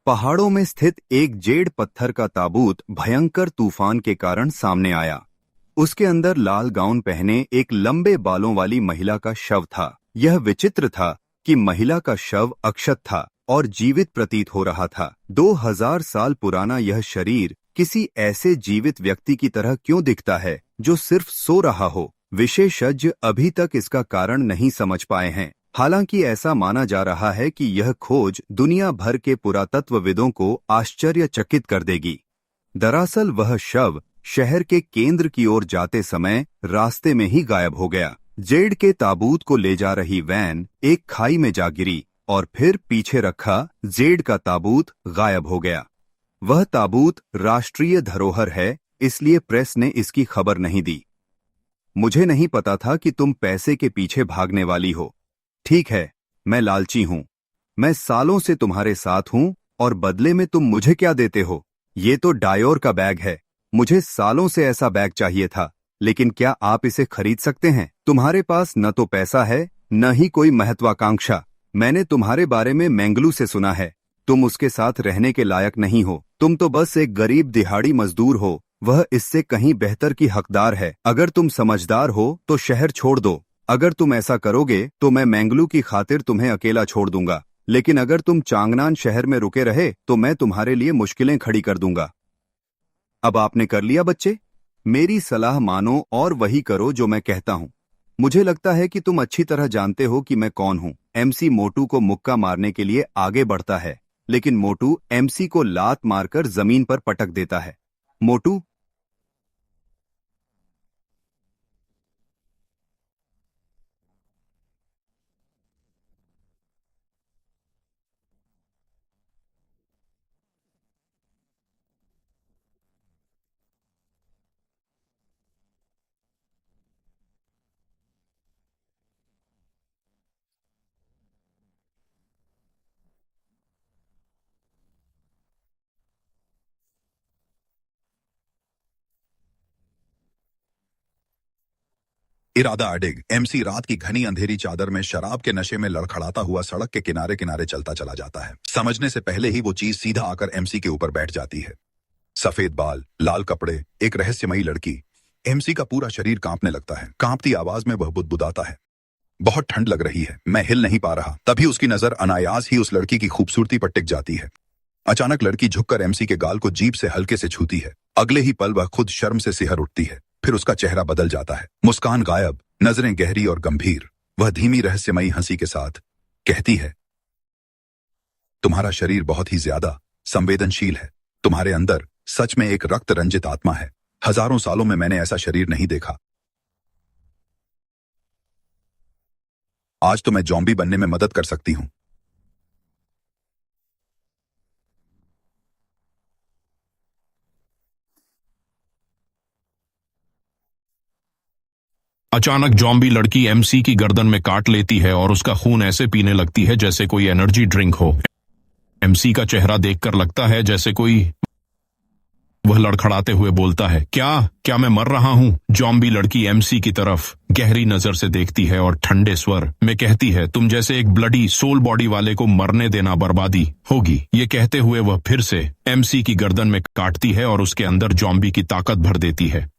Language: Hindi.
पहाड़ों में स्थित एक जेड पत्थर का ताबूत भयंकर तूफान के कारण सामने आया। उसके अंदर लाल गाउन पहने एक लंबे बालों वाली महिला का शव था। यह विचित्र था कि महिला का शव अक्षत था और जीवित प्रतीत हो रहा था। 2000 साल पुराना यह शरीर किसी ऐसे जीवित व्यक्ति की तरह क्यों दिखता है जो सिर्फ सो रहा हो? विशेषज्ञ अभी तक इसका कारण नहीं समझ पाए हैं। हालांकि ऐसा माना जा रहा है कि यह खोज दुनिया भर के पुरातत्वविदों को आश्चर्यचकित कर देगी। दरअसल वह शव शहर के केंद्र की ओर जाते समय रास्ते में ही गायब हो गया। जेड के ताबूत को ले जा रही वैन एक खाई में जा गिरी और फिर पीछे रखा जेड का ताबूत गायब हो गया। वह ताबूत राष्ट्रीय धरोहर है, इसलिए प्रेस ने इसकी खबर नहीं दी। मुझे नहीं पता था कि तुम पैसे के पीछे भागने वाली हो। ठीक है, मैं लालची हूँ। मैं सालों से तुम्हारे साथ हूँ और बदले में तुम मुझे क्या देते हो? ये तो डायोर का बैग है। मुझे सालों से ऐसा बैग चाहिए था, लेकिन क्या आप इसे खरीद सकते हैं? तुम्हारे पास न तो पैसा है न ही कोई महत्वाकांक्षा। मैंने तुम्हारे बारे में मैंगलू से सुना है। तुम उसके साथ रहने के लायक नहीं हो। तुम तो बस एक गरीब दिहाड़ी मजदूर हो। वह इससे कहीं बेहतर की हकदार है। अगर तुम समझदार हो तो शहर छोड़ दो। अगर तुम ऐसा करोगे तो मैं मैंगलू की खातिर तुम्हें अकेला छोड़ दूंगा, लेकिन अगर तुम चांगनान शहर में रुके रहे तो मैं तुम्हारे लिए मुश्किलें खड़ी कर दूंगा। अब आपने कर लिया बच्चे? मेरी सलाह मानो और वही करो जो मैं कहता हूँ। मुझे लगता है कि तुम अच्छी तरह जानते हो कि मैं कौन हूँ। एमसी मोटू को मुक्का मारने के लिए आगे बढ़ता है, लेकिन मोटू एमसी को लात मारकर जमीन पर पटक देता है। मोटू, इरादा अडिग। एमसी रात की घनी अंधेरी चादर में शराब के नशे में लड़खड़ाता हुआ सड़क के किनारे किनारे चलता चला जाता है। समझने से पहले ही वो चीज सीधा आकर एमसी के ऊपर बैठ जाती है। सफेद बाल, लाल कपड़े, एक रहस्यमयी लड़की। एमसी का पूरा शरीर कांपने लगता है। कांपती आवाज में वह बुदबुदाता है, बहुत ठंड लग रही है, मैं हिल नहीं पा रहा। तभी उसकी नजर अनायास ही उस लड़की की खूबसूरती पर टिक जाती है। अचानक लड़की झुककर एमसी के गाल को जीभ से हल्के से छूती है। अगले ही पल वह खुद शर्म से सिहर उठती है। फिर उसका चेहरा बदल जाता है। मुस्कान गायब, नजरें गहरी और गंभीर। वह धीमी रहस्यमयी हंसी के साथ कहती है, तुम्हारा शरीर बहुत ही ज्यादा संवेदनशील है। तुम्हारे अंदर सच में एक रक्त रंजित आत्मा है। हजारों सालों में मैंने ऐसा शरीर नहीं देखा। आज तो मैं जॉम्बी बनने में मदद कर सकती हूँ। अचानक जॉम्बी लड़की एमसी की गर्दन में काट लेती है और उसका खून ऐसे पीने लगती है जैसे कोई एनर्जी ड्रिंक हो। एमसी का चेहरा देखकर लगता है जैसे कोई। वह लड़खड़ाते हुए बोलता है, क्या मैं मर रहा हूँ? जॉम्बी लड़की एमसी की तरफ गहरी नजर से देखती है और ठंडे स्वर में कहती है, तुम जैसे एक ब्लडी सोल बॉडी वाले को मरने देना बर्बादी होगी। ये कहते हुए वह फिर से एमसी की गर्दन में काटती है और उसके अंदर जॉम्बी की ताकत भर देती है।